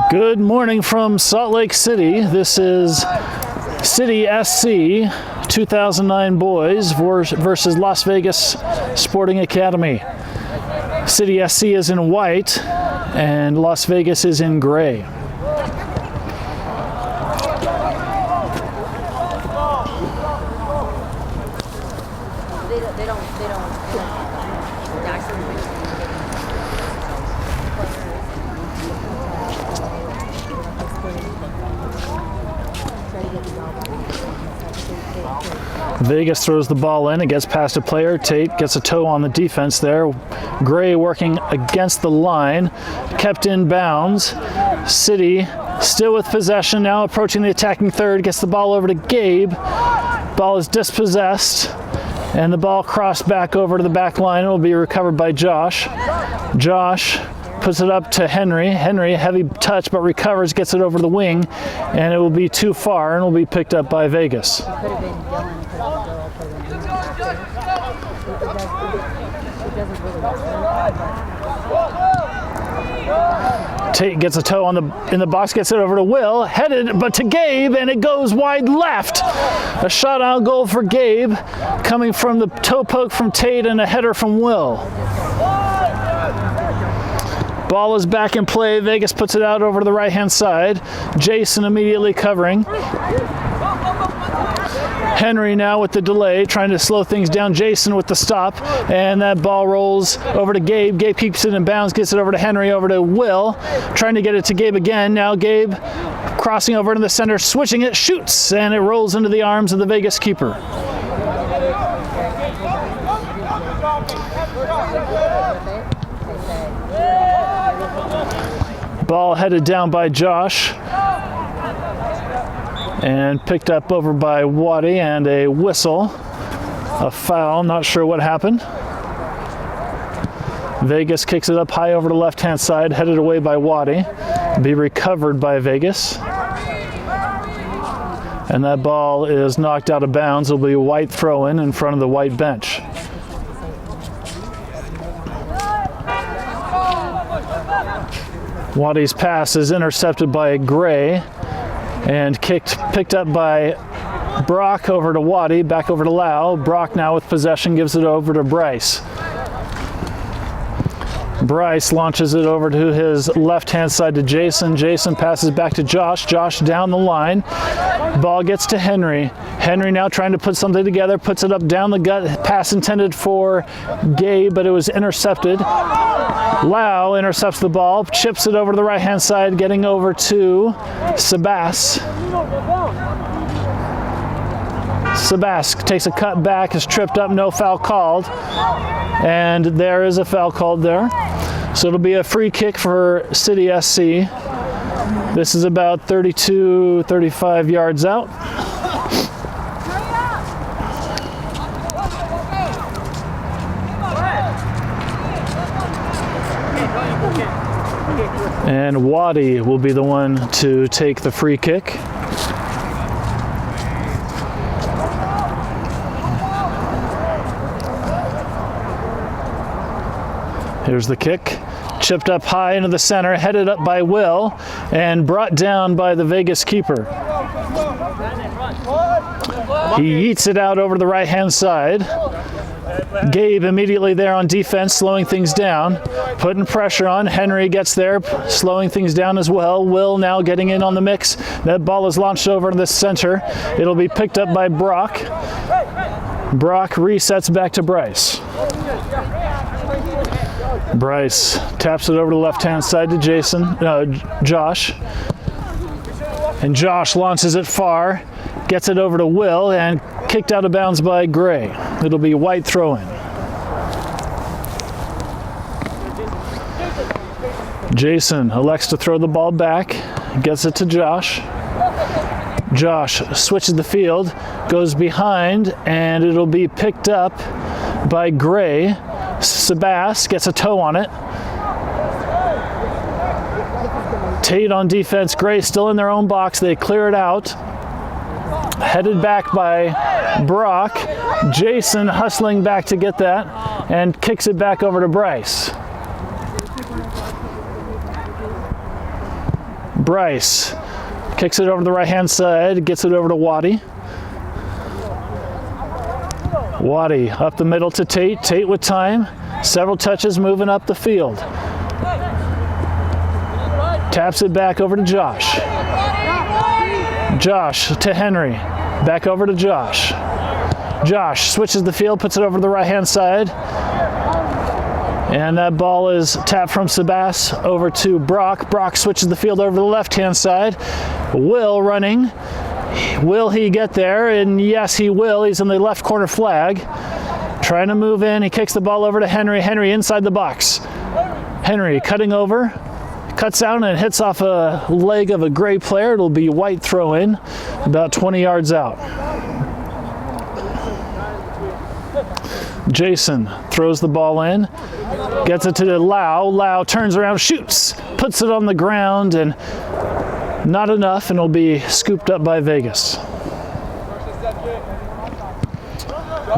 Good morning from Salt Lake City. This is City SC 2009 boys versus Las Vegas Sporting Academy. City SC is in white and Las Vegas is in gray. Vegas throws the ball in. It gets past a player. Tate gets a toe on the defense there. Gray working against the line. Kept in bounds. City still with possession. Now approaching the attacking third. Gets the ball over to Gabe. Ball is dispossessed. And the ball crossed back over to the back line. It will be recovered by Josh. Josh puts it up to Henry. Henry, heavy touch, but recovers, gets it over the wing, and it will be too far and will be picked up by Vegas. Tate gets a toe in the box, gets it over to Will, headed but to Gabe, and it goes wide left. A shot on goal for Gabe, coming from the toe poke from Tate and a header from Will. Ball is back in play. Vegas puts it out over to the right-hand side. Jason immediately covering. Henry now with the delay, trying to slow things down. Jason with the stop, and that ball rolls over to Gabe. Gabe keeps it in bounds, gets it over to Henry, over to Will, trying to get it to Gabe again. Now Gabe crossing over into the center, switching it, shoots, and it rolls into the arms of the Vegas keeper. Ball headed down by Josh and picked up over by Wadi, and a whistle, a foul, not sure what happened. Vegas kicks it up high over the left-hand side, headed away by Wadi, be recovered by Vegas. And that ball is knocked out of bounds. It'll be a white throw-in in front of the white bench. Wadi's pass is intercepted by Gray and picked up by Brock over to Wadi, back over to Lau. Brock now with possession gives it over to Bryce. Bryce launches it over to his left-hand side to Jason. Jason passes back to Josh. Josh down the line. Ball gets to Henry. Henry now trying to put something together, puts it up down the gut. Pass intended for Gabe, but it was intercepted. Lau intercepts the ball, chips it over to the right-hand side, getting over to Sebass. Sebass takes a cut back, is tripped up, no foul called. And there is a foul called there. So it'll be a free kick for City SC. This is about 32, 35 yards out. And Wadi will be the one to take the free kick. Here's the kick. Chipped up high into the center, headed up by Will, and brought down by the Vegas keeper. He yeets it out over the right-hand side. Gabe immediately there on defense, slowing things down, putting pressure on. Henry gets there, slowing things down as well. Will now getting in on the mix. That ball is launched over to the center. It'll be picked up by Brock. Brock resets back to Bryce. Bryce taps it over to the left-hand side to Josh. And Josh launches it far, gets it over to Will, and kicked out of bounds by Gray. It'll be white throw-in. Jason elects to throw the ball back, gets it to Josh. Josh switches the field, goes behind, and it'll be picked up by Gray. Sebass gets a toe on it. Tate on defense. Gray still in their own box. They clear it out. Headed back by Brock. Jason hustling back to get that and kicks it back over to Bryce. Bryce kicks it over to the right-hand side, gets it over to Wadi. Wadi up the middle to Tate. Tate with time. Several touches moving up the field. Taps it back over to Josh. Josh to Henry. Back over to Josh. Josh switches the field, puts it over to the right-hand side. And that ball is tapped from Sebass over to Brock. Brock switches the field over to the left-hand side. Will running. Will he get there? And yes, he will. He's in the left corner flag. Trying to move in. He kicks the ball over to Henry. Henry inside the box. Henry cutting over. Cuts out and hits off a leg of a gray player. It'll be white throw in, about 20 yards out. Jason throws the ball in, gets it to Lau. Lau turns around, shoots, puts it on the ground, and not enough, and it'll be scooped up by Vegas.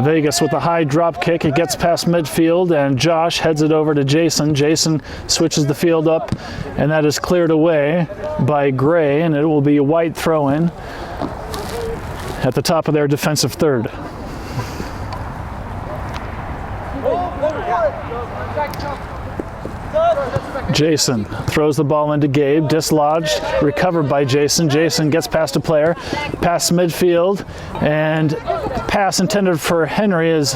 Vegas with a high drop kick. It gets past midfield, and Josh heads it over to Jason. Jason switches the field up, and that is cleared away by Gray, and it will be a white throw-in at the top of their defensive third. Jason throws the ball into Gabe, dislodged, recovered by Jason. Jason gets past a player, past midfield, and pass intended for Henry is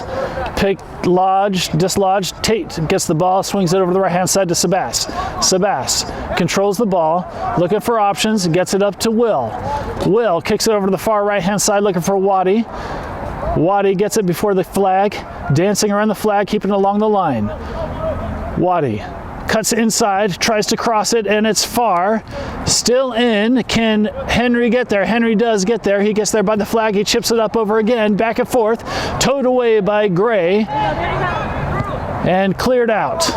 picked, dislodged. Tate gets the ball, swings it over the right-hand side to Sebass. Sebass controls the ball, looking for options, gets it up to Will. Will kicks it over to the far right-hand side, looking for Wadi. Wadi gets it before the flag, dancing around the flag, keeping it along the line. Wadi cuts inside, tries to cross it, and it's far. Still in. Can Henry get there? Henry does get there. He gets there by the flag. He chips it up over again, back and forth, towed away by Gray, and cleared out.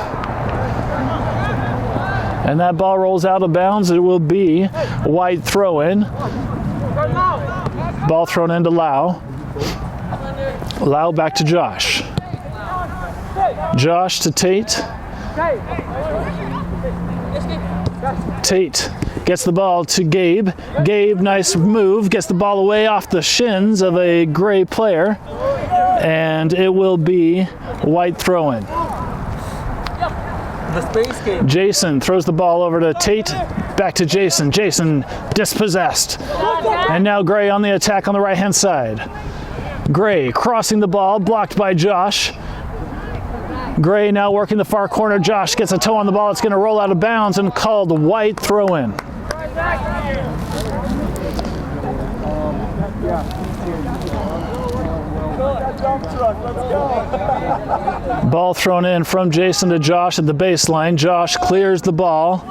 And that ball rolls out of bounds. It will be a white throw-in. Ball thrown into Lau. Lau back to Josh. Josh to Tate. Tate gets the ball to Gabe. Gabe, nice move, gets the ball away off the shins of a Gray player, and it will be a white throw-in. Jason throws the ball over to Tate, back to Jason. Jason dispossessed. And now Gray on the attack on the right-hand side. Gray crossing the ball, blocked by Josh. Gray now working the far corner. Josh gets a toe on the ball. It's going to roll out of bounds and called a white throw-in. Ball thrown in from Jason to Josh at the baseline. Josh clears the ball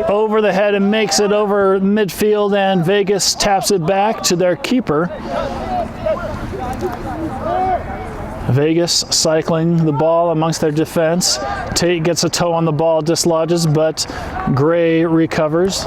over the head and makes it over midfield, and Vegas taps it back to their keeper. Vegas cycling the ball amongst their defense. Tate gets a toe on the ball, dislodges, but Gray recovers.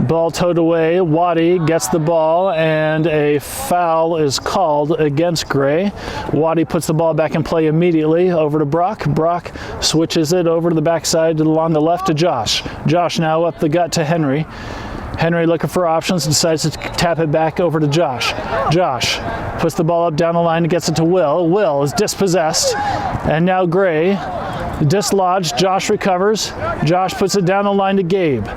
Ball towed away. Wadi gets the ball, and a foul is called against Gray. Wadi puts the ball back in play immediately over to Brock. Brock switches it over to the backside along the left to Josh. Josh now up the gut to Henry. Henry looking for options, decides to tap it back over to Josh. Josh puts the ball up down the line and gets it to Will. Will is dispossessed, and now Gray dislodged. Josh recovers. Josh puts it down the line to Gabe.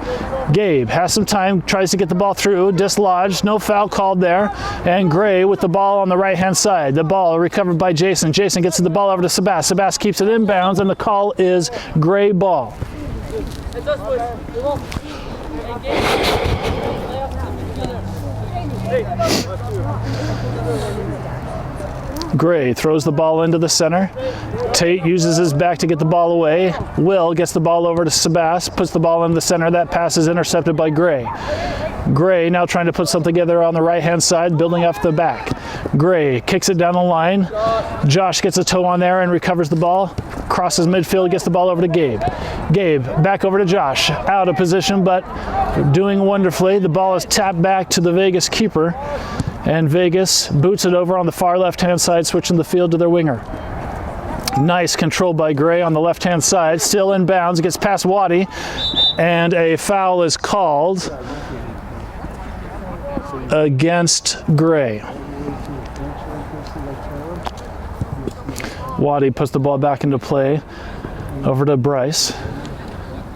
Gabe has some time, tries to get the ball through, dislodged, no foul called there, and Gray with the ball on the right-hand side. The ball recovered by Jason. Jason gets the ball over to Sebass. Sebass keeps it inbounds, and the call is Gray ball. Gray throws the ball into the center. Tate uses his back to get the ball away. Will gets the ball over to Sebass, puts the ball in the center. That pass is intercepted by Gray. Gray now trying to put something together on the right-hand side, building off the back. Gray kicks it down the line. Josh gets a toe on there and recovers the ball. Crosses midfield, gets the ball over to Gabe. Gabe back over to Josh. Out of position, but doing wonderfully. The ball is tapped back to the Vegas keeper, and Vegas boots it over on the far left-hand side, switching the field to their winger. Nice control by Gray on the left-hand side. Still in bounds. Gets past Wadi. And a foul is called against Gray. Wadi puts the ball back into play. Over to Bryce.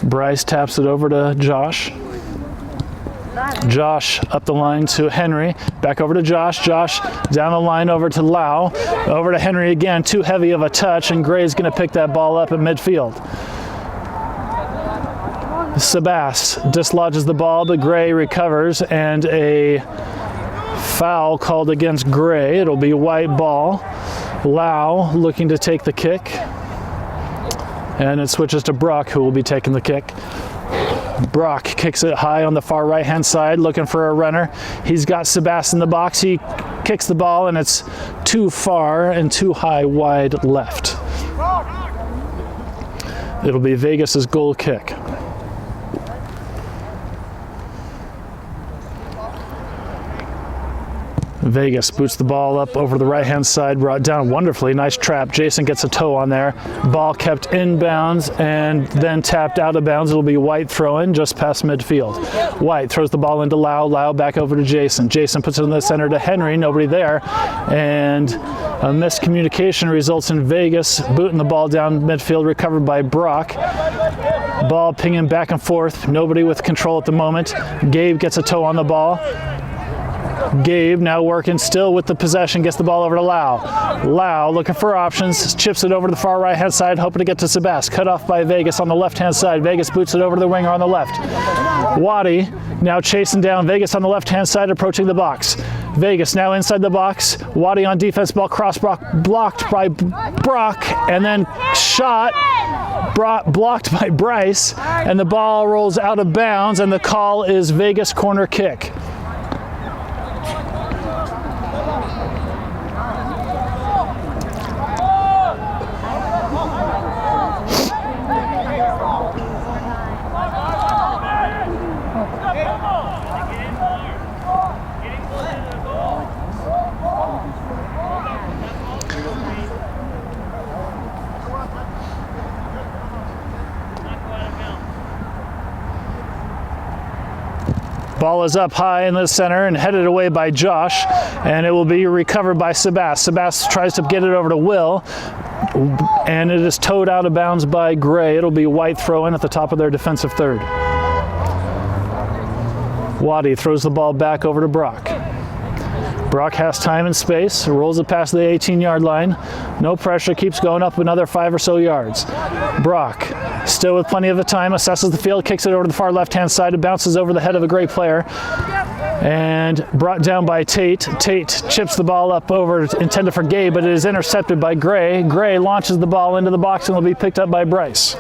Bryce taps it over to Josh. Josh up the line to Henry. Back over to Josh. Josh down the line over to Lau. Over to Henry again. Too heavy of a touch, and Gray's going to pick that ball up at midfield. Sebass dislodges the ball, but Gray recovers, and a foul called against Gray. It'll be white ball. Lau looking to take the kick. And it switches to Brock, who will be taking the kick. Brock kicks it high on the far right-hand side, looking for a runner. He's got Sebass in the box. He kicks the ball, and it's too far and too high wide left. It'll be Vegas's goal kick. Vegas boots the ball up over the right-hand side, brought down wonderfully. Nice trap. Jason gets a toe on there. Ball kept in bounds and then tapped out of bounds. It'll be White throwing just past midfield. White throws the ball into Lau. Lau back over to Jason. Jason puts it in the center to Henry. Nobody there. And a miscommunication results in Vegas booting the ball down midfield, recovered by Brock. Ball pinging back and forth. Nobody with control at the moment. Gabe gets a toe on the ball. Gabe now working still with the possession, gets the ball over to Lau. Lau looking for options, chips it over to the far right hand side, hoping to get to Sebass. Cut off by Vegas on the left hand side. Vegas boots it over to the winger on the left. Wadi now chasing down Vegas on the left hand side, approaching the box. Vegas now inside the box. Wadi on defense, ball cross blocked by Brock, and then shot. Blocked by Bryce, and the ball rolls out of bounds, and the call is Vegas corner kick. Ball is up high in the center and headed away by Josh, and it will be recovered by Sebass. Sebass tries to get it over to Will, and it is towed out of bounds by Gray. It'll be White throw in at the top of their defensive third. Wadi throws the ball back over to Brock. Brock has time and space, rolls it past the 18-yard line. No pressure, keeps going up another 5 or so yards. Brock, still with plenty of time, assesses the field, kicks it over to the far left-hand side. It bounces over the head of a Gray player and brought down by Tate. Tate chips the ball up over, intended for Gabe, but it is intercepted by Gray. Gray launches the ball into the box and will be picked up by Bryce.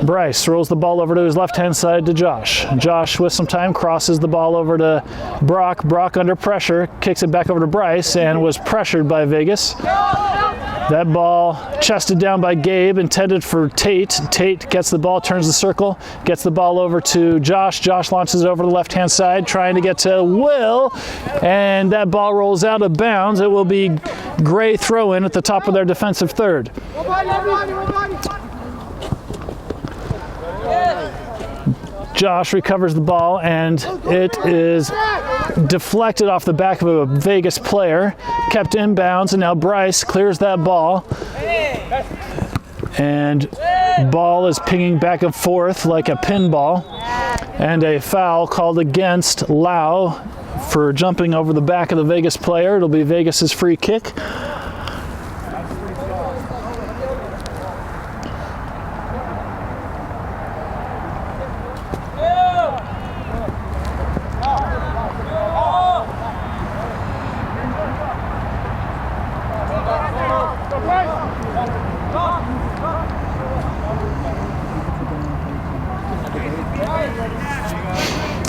Bryce throws the ball over to his left-hand side to Josh. Josh, with some time, crosses the ball over to Brock. Brock under pressure, kicks it back over to Bryce and was pressured by Vegas. That ball chested down by Gabe, intended for Tate. Tate gets the ball, turns the circle, gets the ball over to Josh. Josh launches it over the left-hand side, trying to get to Will, and that ball rolls out of bounds. It will be Gray throw-in at the top of their defensive third. Josh recovers the ball, and it is deflected off the back of a Vegas player, kept in bounds, and now Bryce clears that ball. And ball is pinging back and forth like a pinball, and a foul called against Lau for jumping over the back of the Vegas player. It'll be Vegas's free kick.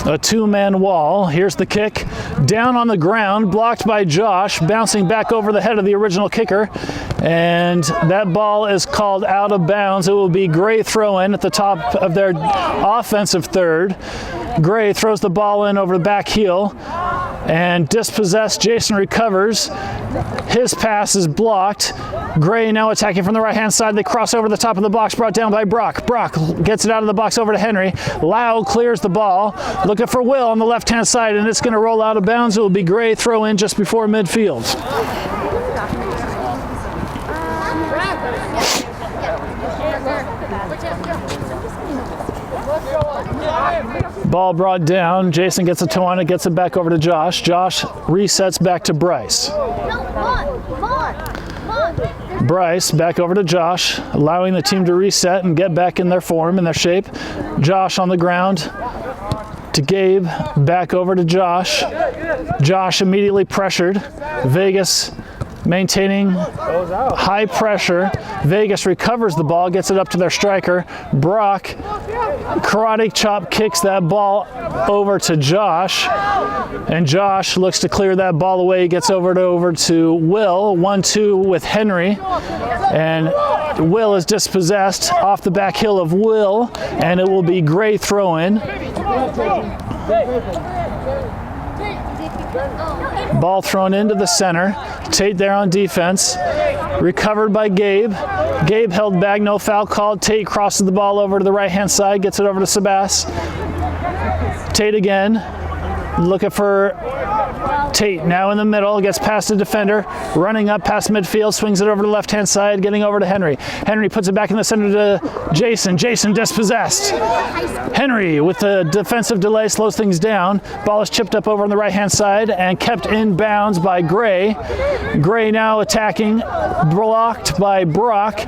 A two-man wall. Here's the kick. Down on the ground, blocked by Josh, bouncing back over the head of the original kicker. And that ball is called out of bounds. It will be Gray throw-in at the top of their offensive third. Gray throws the ball in over the back heel. and dispossessed. Jason recovers. His pass is blocked. Gray now attacking from the right-hand side. They cross over the top of the box, brought down by Brock. Brock gets it out of the box over to Henry. Lau clears the ball, looking for Will on the left-hand side, and it's going to roll out of bounds. It will be Gray throw in just before midfield. Ball brought down. Jason gets a toe on it, gets it back over to Josh. Josh resets back to Bryce. Bryce back over to Josh, allowing the team to reset and get back in their form and their shape. Josh on the ground to Gabe, back over to Josh. Josh immediately pressured. Vegas maintaining high pressure. Vegas recovers the ball, gets it up to their striker. Brock, karate chop, kicks that ball over to Josh. And Josh looks to clear that ball away, gets over to Will. 1-2 with Henry. And Will is dispossessed off the back heel of Will. And it will be Gray throw-in. Ball thrown into the center. Tate there on defense. Recovered by Gabe. Gabe held back, no foul called. Tate crosses the ball over to the right-hand side, gets it over to Sebass. Tate again, looking for Tate now in the middle, gets past the defender, running up past midfield, swings it over to the left-hand side, getting over to Henry. Henry puts it back in the center to Jason. Jason dispossessed. Henry with the defensive delay slows things down. Ball is chipped up over on the right-hand side and kept in bounds by Gray. Gray now attacking, blocked by Brock,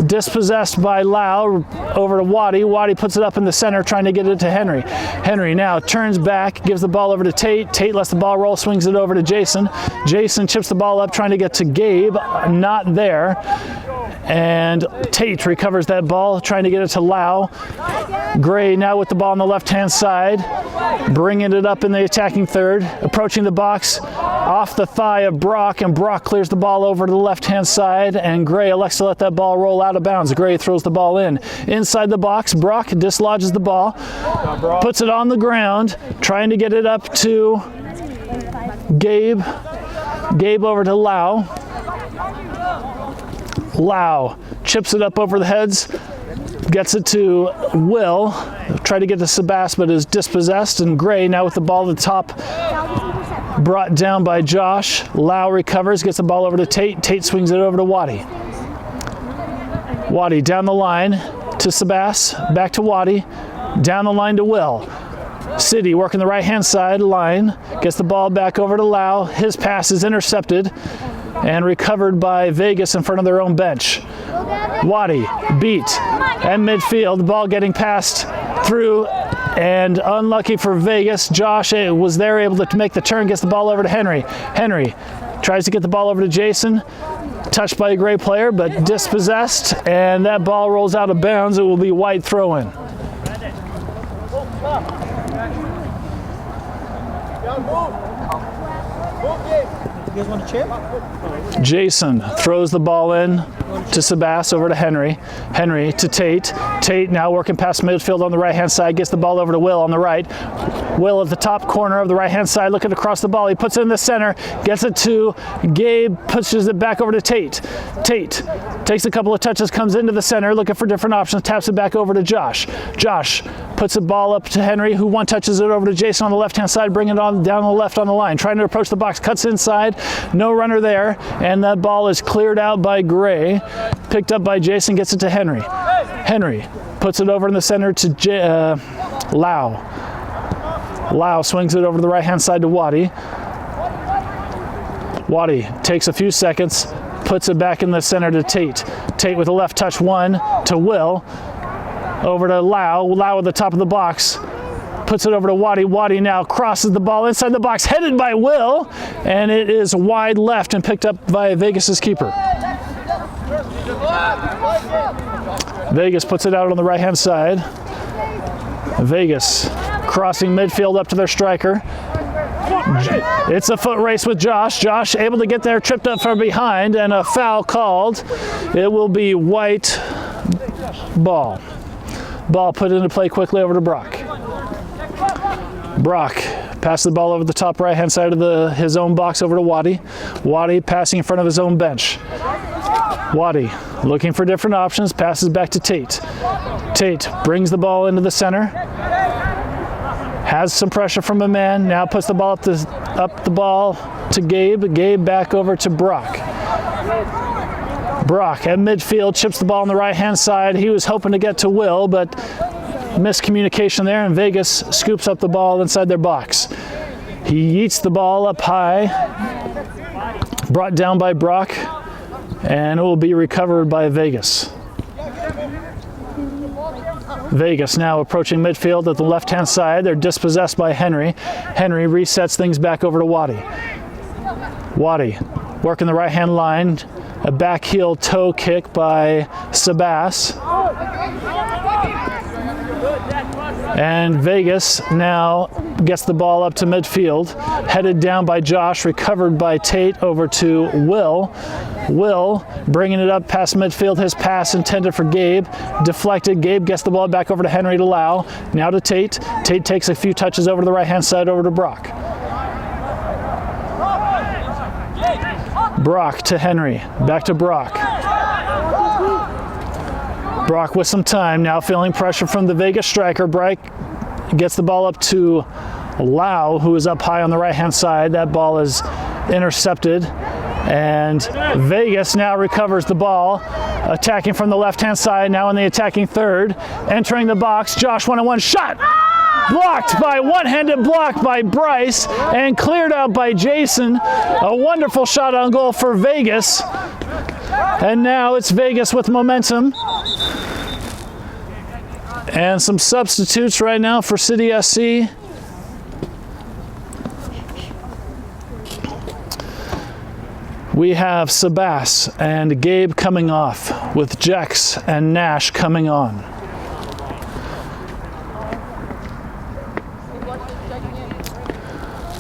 dispossessed by Lau, over to Wadi. Wadi puts it up in the center, trying to get it to Henry. Henry now turns back, gives the ball over to Tate. Tate lets the ball roll, swings it over to Jason. Jason chips the ball up, trying to get to Gabe, not there. And Tate recovers that ball, trying to get it to Lau. Gray now with the ball on the left-hand side, bringing it up in the attacking third, approaching the box, off the thigh of Brock, and Brock clears the ball over to the left-hand side, and Gray elects to let that ball roll out of bounds. Gray throws the ball in. Inside the box, Brock dislodges the ball, puts it on the ground, trying to get it up to Gabe. Gabe over to Lau. Lau chips it up over the heads, gets it to Will, try to get to Sebass, but is dispossessed, and Gray now with the ball at the top, brought down by Josh. Lau recovers, gets the ball over to Tate. Tate swings it over to Wadi. Wadi down the line to Sebass, back to Wadi, down the line to Will. City working the right-hand side line, gets the ball back over to Lau. His pass is intercepted and recovered by Vegas in front of their own bench. Wadi beat and midfield, the ball getting passed through, and unlucky for Vegas, Josh was there able to make the turn, gets the ball over to Henry. Henry tries to get the ball over to Jason, touched by a Gray player, but dispossessed, and that ball rolls out of bounds. It will be White throw-in. You guys want to chip? Jason throws the ball in to Sebass, over to Henry. Henry to Tate. Tate now working past midfield on the right-hand side, gets the ball over to Will on the right. Will at the top corner of the right-hand side, looking across the ball. He puts it in the center, gets it to Gabe, pushes it back over to Tate. Tate takes a couple of touches, comes into the center, looking for different options, taps it back over to Josh. Josh puts the ball up to Henry, who one touches it over to Jason on the left-hand side, bringing it on down the left on the line, trying to approach the box, cuts inside, no runner there, and that ball is cleared out by Gray, picked up by Jason, gets it to Henry. Henry puts it over in the center to Lau. Lau swings it over to the right-hand side to Wadi. Wadi takes a few seconds, puts it back in the center to Tate. Tate with a left touch, one to Will. Over to Lau. Lau at the top of the box. Puts it over to Wadi. Wadi now crosses the ball inside the box, headed by Will, and it is wide left and picked up by Vegas's keeper. Vegas puts it out on the right-hand side. Vegas crossing midfield up to their striker. It's a foot race with Josh. Josh able to get there, tripped up from behind, and a foul called. It will be White ball. Ball put into play quickly over to Brock. Brock passes the ball over the top right-hand side of his own box over to Wadi. Wadi passing in front of his own bench. Wadi looking for different options, passes back to Tate. Tate brings the ball into the center. Has some pressure from a man, now puts the ball up the ball to Gabe. Gabe back over to Brock. Brock at midfield chips the ball on the right-hand side. He was hoping to get to Will, but miscommunication there, and Vegas scoops up the ball inside their box. He yeets the ball up high, brought down by Brock, and it will be recovered by Vegas. Vegas now approaching midfield at the left-hand side. They're dispossessed by Henry. Henry resets things back over to Wadi. Wadi working the right-hand line. A back heel toe kick by Sebass. And Vegas now gets the ball up to midfield. Headed down by Josh, recovered by Tate over to Will. Will bringing it up past midfield. His pass intended for Gabe. Deflected. Gabe gets the ball back over to Henry to Lau. Now to Tate. Tate takes a few touches over to the right-hand side over to Brock. Brock to Henry. Back to Brock. Brock with some time. Now feeling pressure from the Vegas striker. Brock gets the ball up to Lau, who is up high on the right-hand side. That ball is intercepted. And Vegas now recovers the ball, attacking from the left-hand side, now in the attacking third. Entering the box, Josh one-on-one shot! Blocked by one-handed block by Bryce and cleared out by Jason. A wonderful shot on goal for Vegas. And now it's Vegas with momentum. And some substitutes right now for City SC. We have Sebass and Gabe coming off, with Jax and Nash coming on.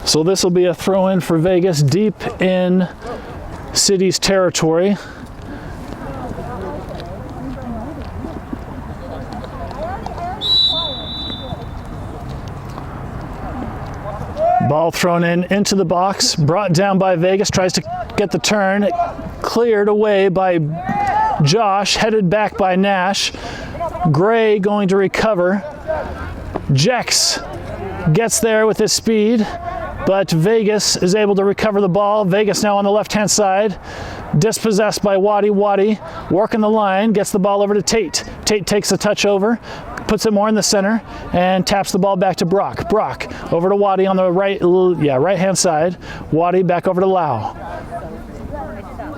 So this will be a throw-in for Vegas deep in City's territory. Ball thrown into the box, brought down by Vegas, tries to get the turn, cleared away by Josh, headed back by Nash. Gray going to recover. Jax gets there with his speed, but Vegas is able to recover the ball. Vegas now on the left-hand side, dispossessed by Wadi. Wadi working the line, gets the ball over to Tate. Tate takes a touch over, puts it more in the center, and taps the ball back to Brock. Brock over to Wadi on the right-hand side. Wadi back over to Lau.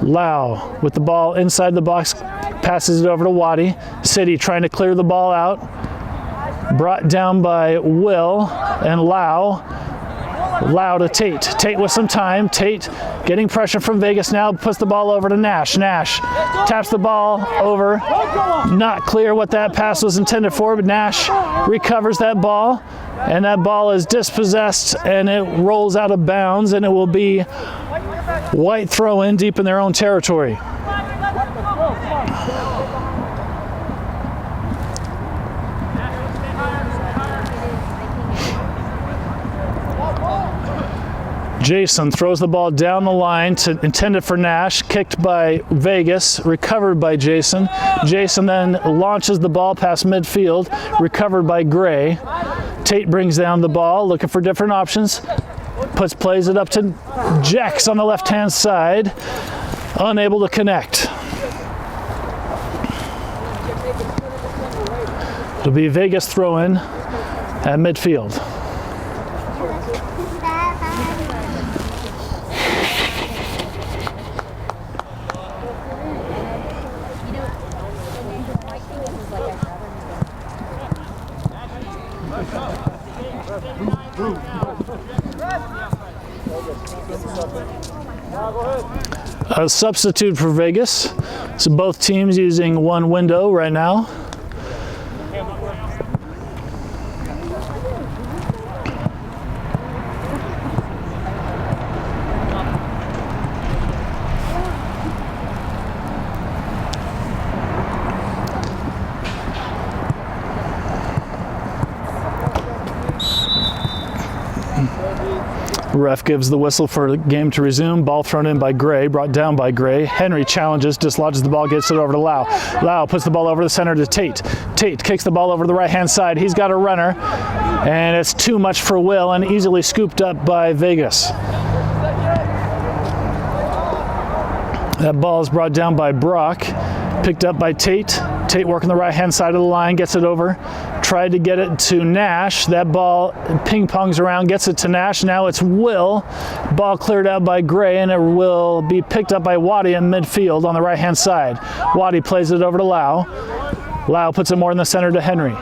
Lau with the ball inside the box, passes it over to Wadi. City trying to clear the ball out. Brought down by Will and Lau. Lau to Tate. Tate with some time. Tate getting pressure from Vegas now, puts the ball over to Nash. Nash taps the ball over. Not clear what that pass was intended for, but Nash recovers that ball, and that ball is dispossessed and it rolls out of bounds, and it will be white throw-in deep in their own territory. Jason throws the ball down the line intended for Nash, kicked by Vegas, recovered by Jason. Jason then launches the ball past midfield, recovered by Gray. Tate brings down the ball, looking for different options, plays it up to Jax on the left-hand side, unable to connect. It'll be Vegas throw-in at midfield. A substitute for Vegas. So both teams using one window right now. Ref gives the whistle for the game to resume. Ball thrown in by Gray, brought down by Gray. Henry challenges, dislodges the ball, gets it over to Lau. Lau puts the ball over the center to Tate. Tate kicks the ball over to the right-hand side. He's got a runner, and it's too much for Will and easily scooped up by Vegas. That ball is brought down by Brock, picked up by Tate. Tate working the right-hand side of the line, gets it over. Tried to get it to Nash. That ball ping-pongs around, gets it to Nash. Now it's Will. Ball cleared out by Gray, and it will be picked up by Wadi in midfield on the right-hand side. Wadi plays it over to Lau. Lau puts it more in the center to Henry.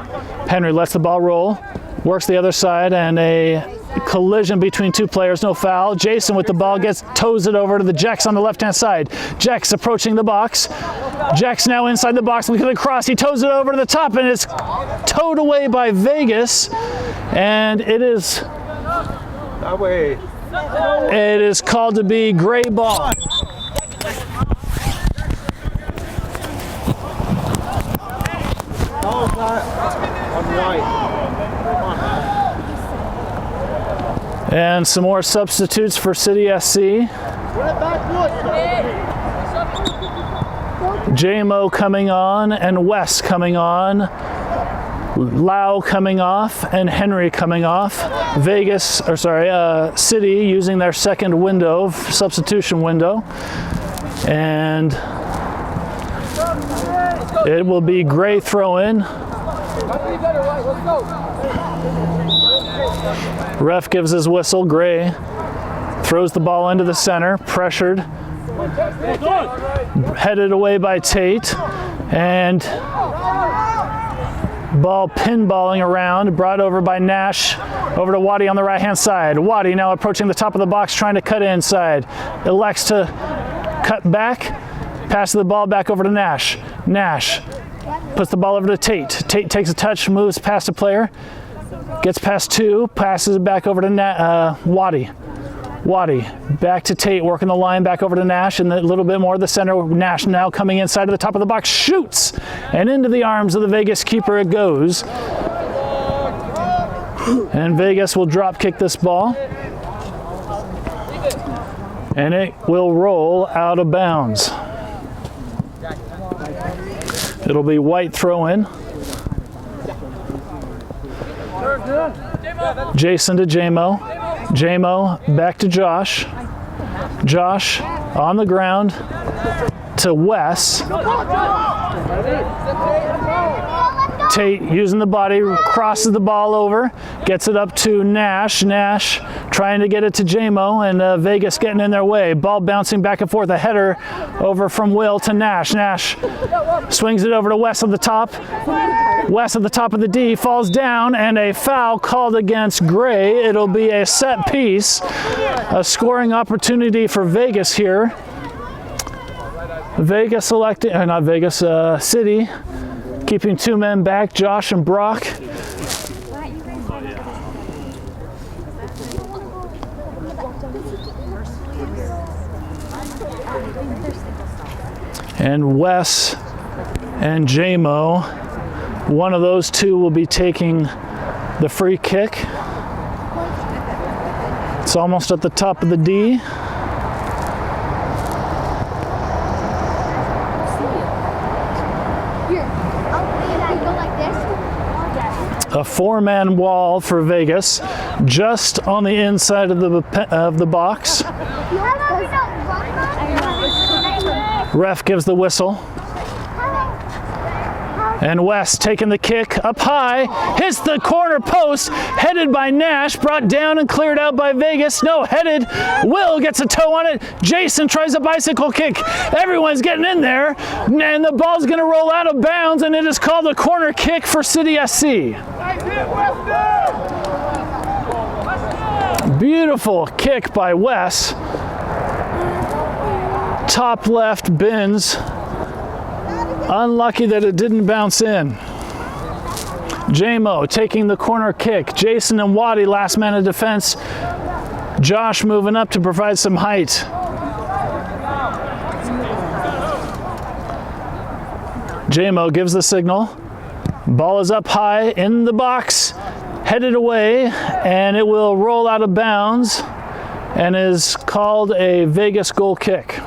Henry lets the ball roll, works the other side, and a collision between two players, no foul. Jason with the ball toes it over to the Jax on the left-hand side. Jax approaching the box. Jax now inside the box, looking at the cross. He toes it over to the top, and it's towed away by Vegas. And it is called to be Gray ball. And some more substitutes for City SC. JMO coming on and West coming on. Lau coming off and Henry coming off. City using their second window, substitution window. And it will be Gray throw in. Ref gives his whistle. Gray throws the ball into the center, pressured, headed away by Tate, and ball pinballing around, brought over by Nash, over to Wadi on the right-hand side. Wadi now approaching the top of the box, trying to cut inside. Elects to cut back, passes the ball back over to Nash. Nash puts the ball over to Tate. Tate takes a touch, moves past a player, gets past two, passes it back over to Wadi. Wadi back to Tate, working the line back over to Nash, and a little bit more of the center. Nash now coming inside of the top of the box, shoots, and into the arms of the Vegas keeper it goes. And Vegas will drop kick this ball, and it will roll out of bounds. It'll be White throw in. Jason to JMO. JMO back to Josh. Josh on the ground to Wes. Tate using the body, crosses the ball over, gets it up to Nash. Nash trying to get it to JMO, and Vegas getting in their way. Ball bouncing back and forth. A header over from Will to Nash. Nash swings it over to Wes at the top. Wes at the top of the D falls down, and a foul called against Gray. It'll be a set piece, a scoring opportunity for Vegas here. Vegas selecting, not Vegas, City keeping two men back, Josh and Brock. And Wes and JMO, one of those two will be taking the free kick. It's almost at the top of the D. A four-man wall for Vegas, just on the inside of the box. Ref gives the whistle. And West taking the kick up high, hits the corner post, headed by Nash, brought down and cleared out by Vegas. No, headed. Will gets a toe on it. Jason tries a bicycle kick. Everyone's getting in there, and the ball's going to roll out of bounds, and it is called a corner kick for City SC. Beautiful kick by Wes. Top left bins. Unlucky that it didn't bounce in. JMO taking the corner kick. Jason and Wadi last man of defense. Josh moving up to provide some height. JMO gives the signal. Ball is up high in the box, headed away, and it will roll out of bounds. and is called a Vegas goal kick.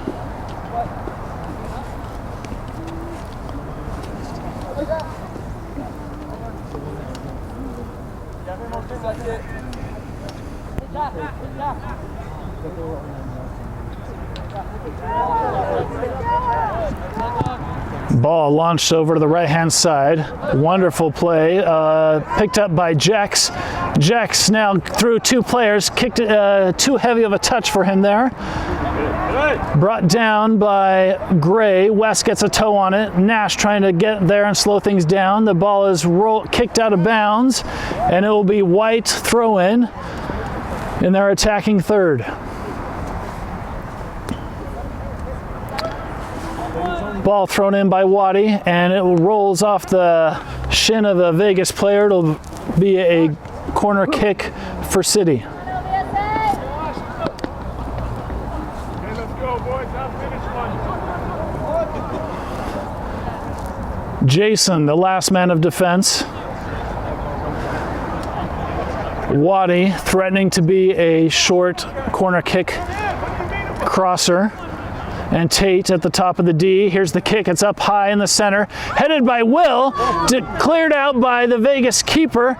Ball launched over to the right-hand side. Wonderful play. Picked up by Jax. Jax now through two players. Kicked it, too heavy of a touch for him there. Brought down by Gray. West gets a toe on it. Nash trying to get there and slow things down. The ball is kicked out of bounds, and it will be White throw-in in their attacking third. Ball thrown in by Wadi, and it rolls off the shin of a Vegas player. It'll be a corner kick for City. Jason, the last man of defense. Wadi threatening to be a short corner kick crosser. And Tate at the top of the D. Here's the kick. It's up high in the center. Headed by Will. Cleared out by the Vegas keeper.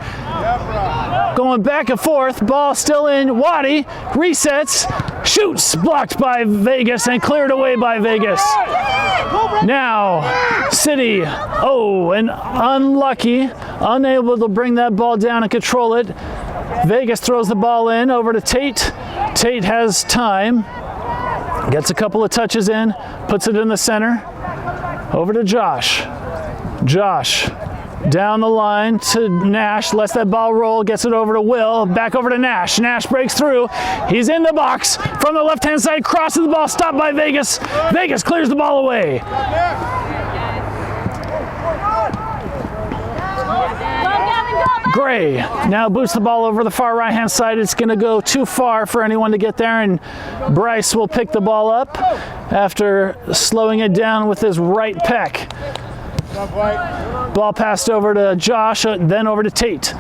Going back and forth. Ball still in. Wadi resets. Shoots. Blocked by Vegas and cleared away by Vegas. Now, City. Oh, and unlucky. Unable to bring that ball down and control it. Vegas throws the ball in over to Tate. Tate has time. Gets a couple of touches in, puts it in the center, over to Josh. Josh down the line to Nash, lets that ball roll, gets it over to Will, back over to Nash. Nash breaks through, he's in the box, from the left-hand side, crosses the ball, stopped by Vegas. Vegas clears the ball away. Gray now boots the ball over the far right-hand side. It's going to go too far for anyone to get there, and Bryce will pick the ball up after slowing it down with his right pec. Ball passed over to Josh, then over to Tate.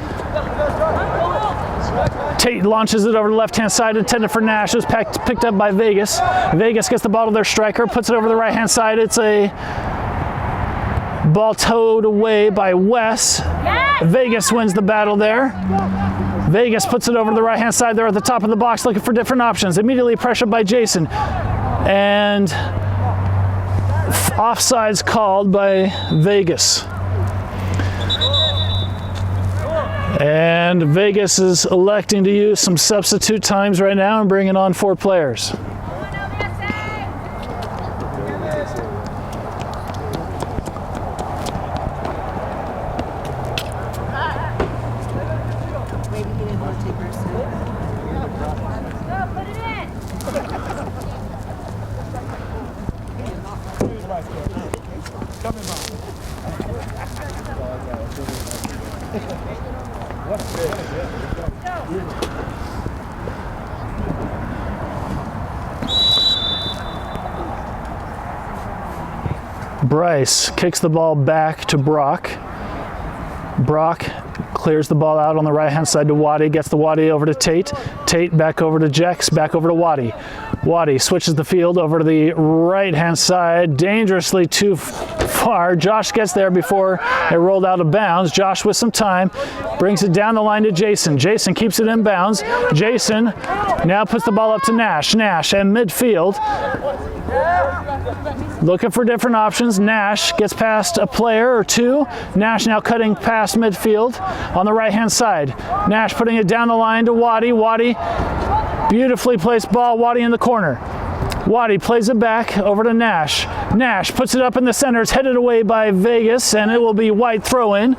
Tate launches it over the left-hand side, intended for Nash. It was picked up by Vegas. Vegas gets the ball to their striker, puts it over the right-hand side. It's a ball towed away by Wes. Vegas wins the battle there. Vegas puts it over to the right-hand side. They're at the top of the box looking for different options. Immediately pressured by Jason. And offsides called by Vegas. And Vegas is electing to use some substitute times right now and bringing on 4 players. Bryce kicks the ball back to Brock. Brock clears the ball out on the right-hand side to Wadi, gets the Wadi over to Tate. Tate back over to Jax, back over to Wadi. Wadi switches the field over to the right-hand side, dangerously too far. Josh gets there before it rolled out of bounds. Josh with some time, brings it down the line to Jason. Jason keeps it in bounds. Jason now puts the ball up to Nash. Nash at midfield. Looking for different options. Nash gets past a player or two. Nash now cutting past midfield on the right-hand side. Nash putting it down the line to Wadi. Wadi, beautifully placed ball. Wadi in the corner. Wadi plays it back over to Nash. Nash puts it up in the center. It's headed away by Vegas, and it will be White throw-in.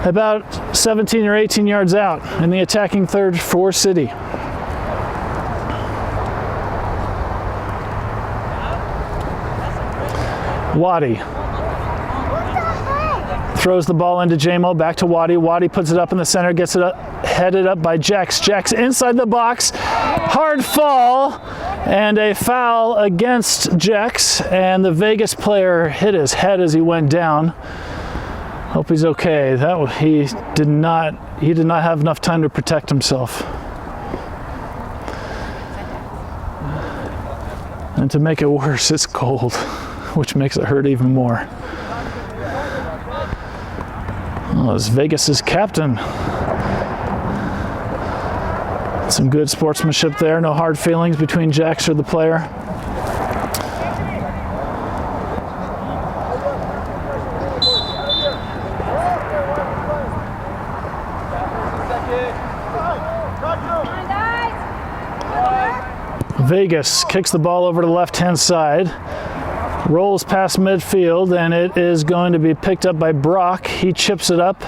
About 17 or 18 yards out in the attacking third for City. Wadi throws the ball into JMO, back to Wadi. Wadi puts it up in the center, gets it up, headed up by Jax. Jax inside the box, hard fall, and a foul against Jax, and the Vegas player hit his head as he went down. Hope he's okay. He did not have enough time to protect himself. And to make it worse, it's cold, which makes it hurt even more. Oh, it's Vegas's captain. Some good sportsmanship there. No hard feelings between Jax or the player. Vegas kicks the ball over to the left-hand side, rolls past midfield, and it is going to be picked up by Brock. He chips it up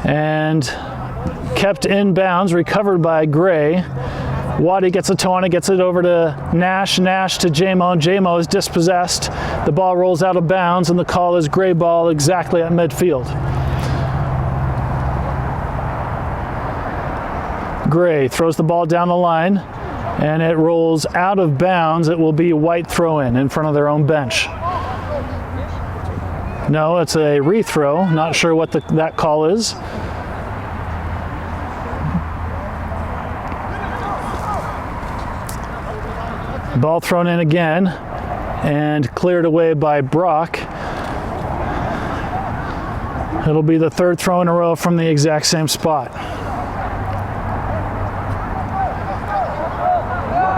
and kept in bounds, recovered by Gray. Wadi gets a toe on it, gets it over to Nash. Nash to Jamo. Jamo is dispossessed. The ball rolls out of bounds, and the call is Gray ball exactly at midfield. Gray throws the ball down the line, and it rolls out of bounds. It will be a white throw-in front of their own bench. No, it's a rethrow. Not sure what that call is. Ball thrown in again and cleared away by Brock. It'll be the third throw in a row from the exact same spot.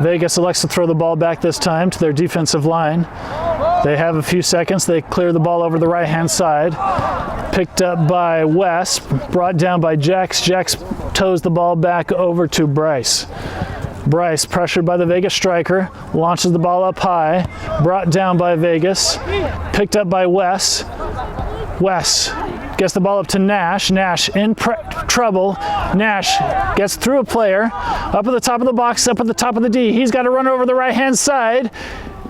Vegas elects to throw the ball back this time to their defensive line. They have a few seconds. They clear the ball over the right-hand side. Picked up by Wes, brought down by Jax. Jax toes the ball back over to Bryce. Bryce, pressured by the Vegas striker, launches the ball up high, brought down by Vegas, picked up by Wes. Wes gets the ball up to Nash. Nash in trouble. Nash gets through a player, up at the top of the box, up at the top of the D. He's got to run over the right-hand side,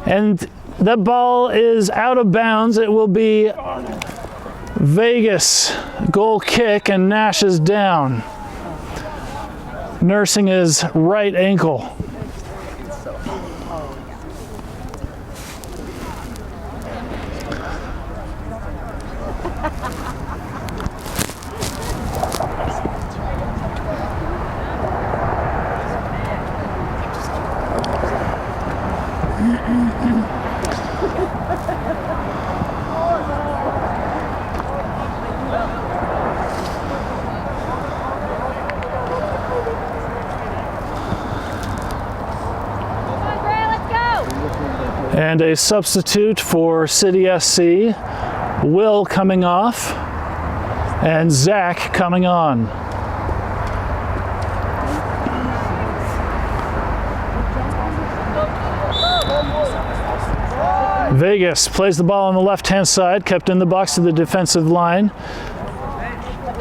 and the ball is out of bounds. It will be Vegas goal kick, and Nash is down, nursing his right ankle. And a substitute for City SC, Will coming off, and Zach coming on. Vegas plays the ball on the left-hand side, kept in the box to the defensive line.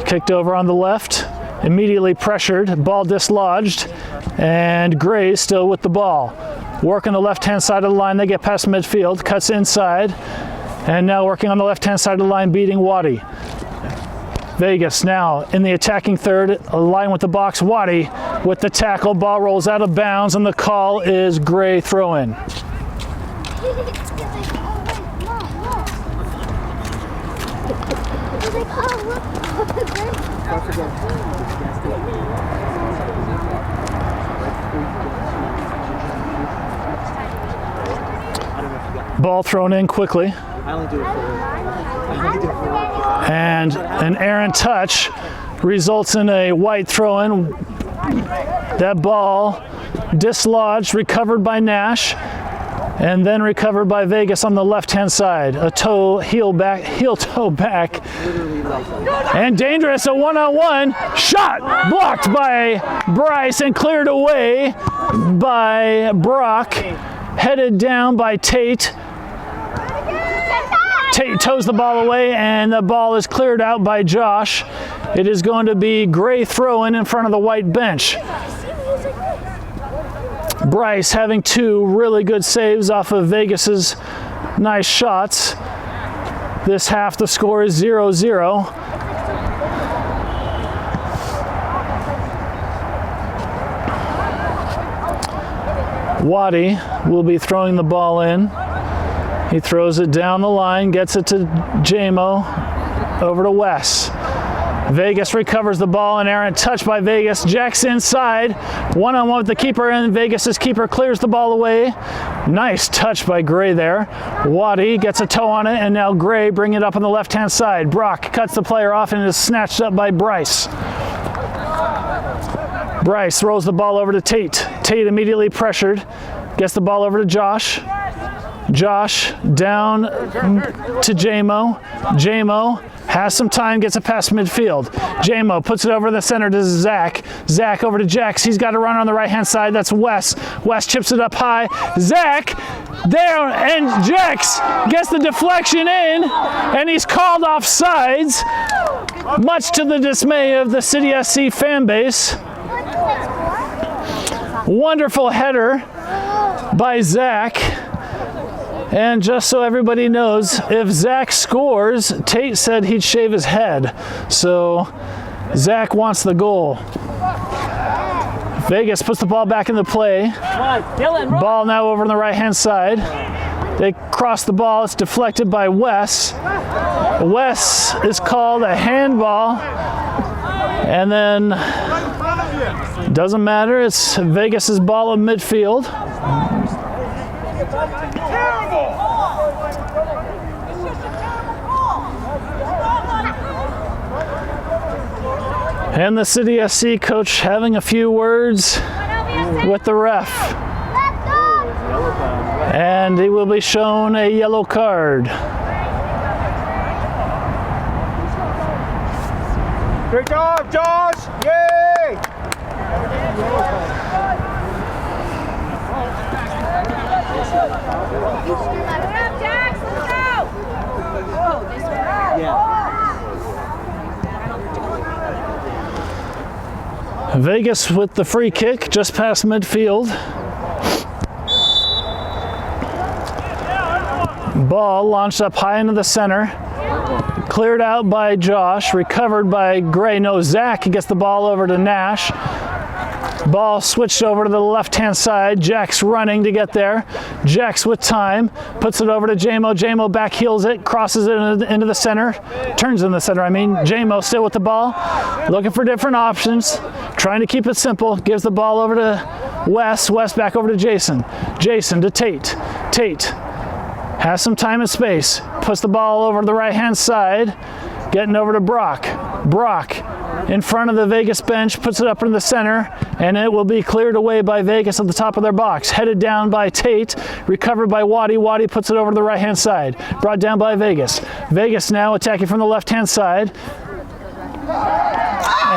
Kicked over on the left, immediately pressured, ball dislodged, and Gray still with the ball. Working the left-hand side of the line, they get past midfield, cuts inside, and now working on the left-hand side of the line, beating Wadi. Vegas now in the attacking third, aligned with the box. Wadi with the tackle, ball rolls out of bounds, and the call is Gray throw-in. Ball thrown in quickly. And an errant touch results in a white throw-in. That ball dislodged, recovered by Nash, and then recovered by Vegas on the left-hand side. A toe, heel toe back. And dangerous, a one-on-one. Shot blocked by Bryce and cleared away by Brock. Headed down by Tate. Tate toes the ball away, and the ball is cleared out by Josh. It is going to be Gray throw-in front of the white bench. Bryce having two really good saves off of Vegas's nice shots. This half, the score is 0-0. Wadi will be throwing the ball in. He throws it down the line, gets it to Jamo, over to Wes. Vegas recovers the ball, an errant touch by Vegas. Jax inside, one-on-one with the keeper, and Vegas's keeper clears the ball away. Nice touch by Gray there. Wadi gets a toe on it, and now Gray bring it up on the left-hand side. Brock cuts the player off and is snatched up by Bryce. Bryce throws the ball over to Tate. Tate immediately pressured, gets the ball over to Josh. Josh down to Jamo. Jamo has some time, gets it past midfield. Jamo puts it over the center to Zach. Zach over to Jax. He's got a runner on the right-hand side. That's Wes. Wes chips it up high. Zach there, and Jax gets the deflection in, and he's called offsides, much to the dismay of the City SC fan base. Wonderful header by Zach. And just so everybody knows, if Zach scores, Tate said he'd shave his head. So Zach wants the goal. Vegas puts the ball back into play. Ball now over on the right-hand side. They cross the ball. It's deflected by Wes. Wes is called a handball. And then, doesn't matter. It's Vegas's ball in midfield. And the City SC coach having a few words with the ref. And he will be shown a yellow card. Good job, Josh! Yay! Jax, let's go! Whoa, this one. Yeah. Vegas with the free kick just past midfield. Ball launched up high into the center. Cleared out by Josh, recovered by Gray. No, Zach gets the ball over to Nash. Ball switched over to the left-hand side. Jax running to get there. Jax with time, puts it over to Jamo. Jamo back heels it, crosses it into the center. Turns in the center, I mean. Jamo still with the ball, looking for different options, trying to keep it simple. Gives the ball over to Wes. Wes back over to Jason. Jason to Tate. Tate has some time and space. Puts the ball over to the right-hand side. Getting over to Brock. Brock in front of the Vegas bench, puts it up in the center, and it will be cleared away by Vegas at the top of their box. Headed down by Tate, recovered by Wadi. Wadi puts it over to the right-hand side. Brought down by Vegas. Vegas now attacking from the left-hand side.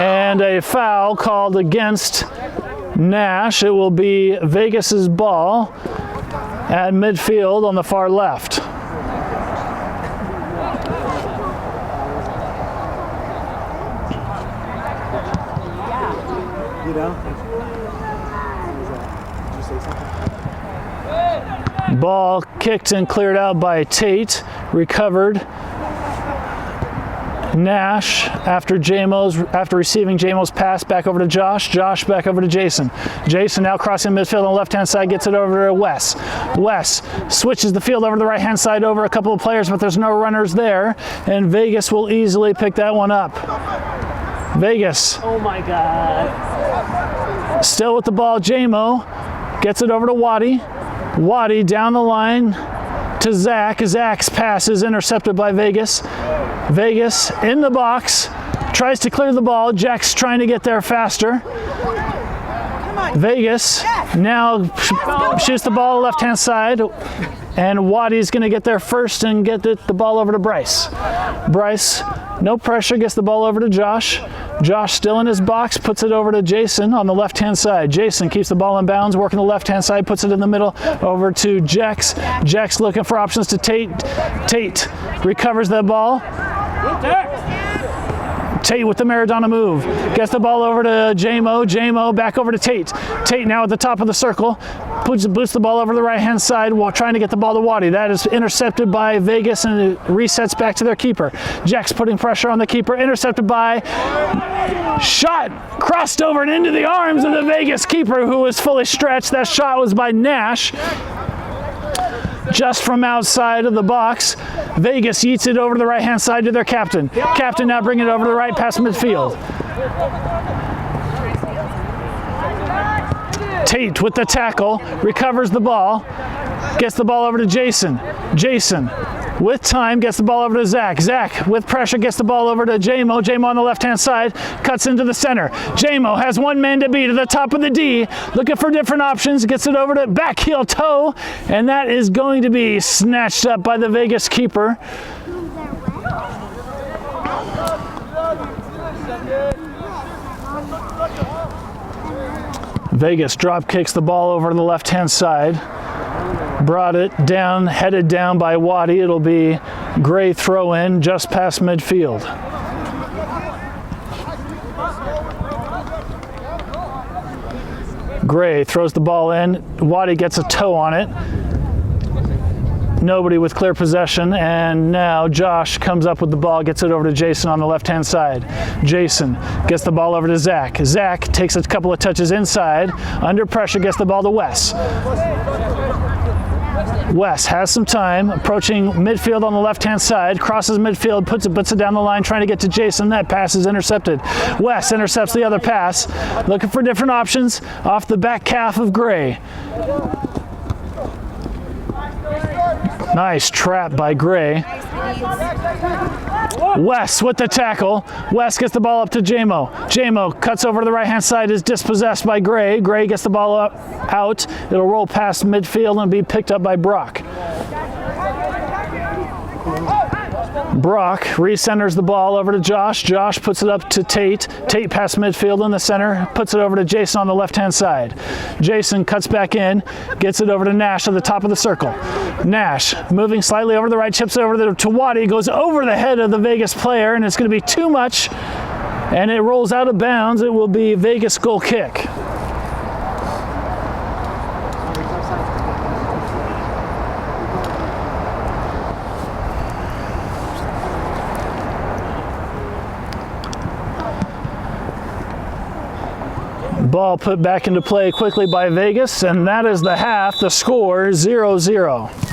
And a foul called against Nash. It will be Vegas's ball at midfield on the far left. Ball kicked and cleared out by Tate. Recovered. Nash after receiving Jamo's pass back over to Josh. Josh back over to Jason. Jason now crossing midfield on the left-hand side, gets it over to Wes. Wes switches the field over to the right-hand side over a couple of players, but there's no runners there, and Vegas will easily pick that one up. Vegas. Oh my God. Still with the ball, Jamo gets it over to Wadi. Wadi down the line to Zach. Zach's pass is intercepted by Vegas. Vegas in the box, tries to clear the ball. Jax trying to get there faster. Vegas now shoots the ball left-hand side, and Wadi's going to get there first and get the ball over to Bryce. Bryce, no pressure, gets the ball over to Josh. Josh still in his box, puts it over to Jason on the left-hand side. Jason keeps the ball in bounds, working the left-hand side, puts it in the middle, over to Jax. Jax looking for options to Tate. Tate recovers the ball. Tate with the Maradona move. Gets the ball over to Jamo. Jamo back over to Tate. Tate now at the top of the circle. Boosts the ball over the right-hand side while trying to get the ball to Wadi. That is intercepted by Vegas, and it resets back to their keeper. Jax putting pressure on the keeper. Intercepted by... Shot crossed over and into the arms of the Vegas keeper, who was fully stretched. That shot was by Nash. just from outside of the box. Vegas yeets it over to the right-hand side to their captain. Captain now bringing it over to the right past midfield. Tate with the tackle, recovers the ball, gets the ball over to Jason. Jason with time gets the ball over to Zach. Zach with pressure gets the ball over to Jamo. Jamo on the left-hand side, cuts into the center. Jamo has one man to beat to the top of the D, looking for different options, gets it over to back heel toe, and that is going to be snatched up by the Vegas keeper. Vegas drop kicks the ball over to the left-hand side. Brought it down, headed down by Wadi. It'll be Gray throw in just past midfield. Gray throws the ball in. Wadi gets a toe on it. Nobody with clear possession, and now Josh comes up with the ball, gets it over to Jason on the left-hand side. Jason gets the ball over to Zach. Zach takes a couple of touches inside, under pressure, gets the ball to Wes. Wes has some time, approaching midfield on the left-hand side, crosses midfield, puts it down the line, trying to get to Jason. That pass is intercepted. Wes intercepts the other pass, looking for different options off the back calf of Gray. Nice trap by Gray. Wes with the tackle. Wes gets the ball up to Jamo. Jamo cuts over to the right-hand side, is dispossessed by Gray. Gray gets the ball out. It'll roll past midfield and be picked up by Brock. Brock recenters the ball over to Josh. Josh puts it up to Tate. Tate past midfield in the center, puts it over to Jason on the left-hand side. Jason cuts back in, gets it over to Nash at the top of the circle. Nash moving slightly over the right, chips it over to Wadi, goes over the head of the Vegas player, and it's going to be too much, and it rolls out of bounds. It will be Vegas goal kick. Ball put back into play quickly by Vegas, and that is the half. The score 0-0.